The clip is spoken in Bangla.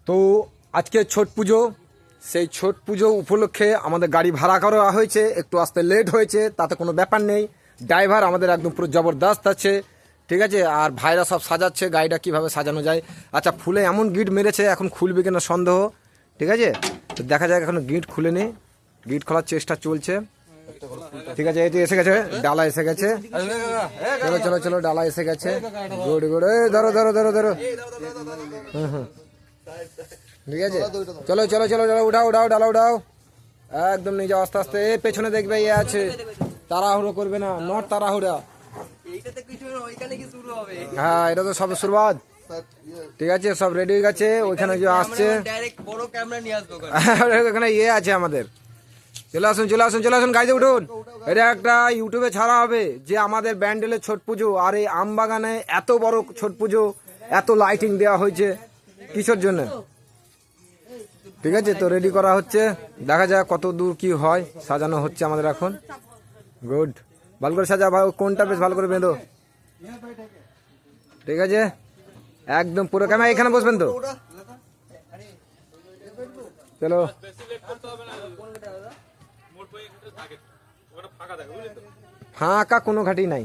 তো আজকে ছট পুজো, সেই ছট পুজো উপলক্ষে আমাদের গাড়ি ভাড়া করা হয়েছে, একটু আসতে লেট হয়েছে, তাতে কোনো ব্যাপার নেই। ড্রাইভার আমাদের একদম পুরো জবরদস্ত আছে, ঠিক আছে। আর ভাইরা সব সাজাচ্ছে গাড়িটা কিভাবে সাজানো যায়। আচ্ছা, ফুলে এমন গিট মেরেছে, এখন খুলবে কিনা সন্দেহ, ঠিক আছে। তো দেখা যাক, এখনো গিট খুলেনি, গিট খোলার চেষ্টা চলছে, ঠিক আছে। এই তো এসে গেছে, ডালা এসে গেছে, চলো চলো চলো, ডালা এসে গেছে, গুড গুড। ধরো ধরো ধরো ধরো, হুম, ঠিক আছে। চলো চলো চলো চলো, উঠাও উঠাও, ডালা উঠাও, একদম নিয়ে যাও আস্তে আস্তে। পেছনে দেখবে ইয়ে আছে, তাড়াহুড়ো করবে না, নট তাড়াহুড়া। হ্যাঁ, এটা তো সব শুরুয়াত, ঠিক আছে। সব রেডি হয়ে গেছে, ওইখানে যে আসছে ওখানে ইয়ে আছে আমাদের। চলে আসুন চলে আসুন চলে আসুন, গাড়িতে উঠুন। এটা একটা ইউটিউবে ছাড়া হবে যে আমাদের ব্যান্ডেলের ছট পুজো, আর এই আমবাগানে এত বড় ছট পুজো, এত লাইটিং দেওয়া হয়েছে কিসের জন্য, ঠিক আছে। তো রেডি করা হচ্ছে, দেখা যাক কত দূর কি হয়। সাজানো হচ্ছে আমাদের এখন, গুড। ভালো করে সাজা, কোনটা বেশ ভালো করে বেঁধো, ঠিক আছে। একদম পুরো ক্যামেরা এখানে বসবেন তো, চলো। ফাঁকা কোনো ঘাটি নাই।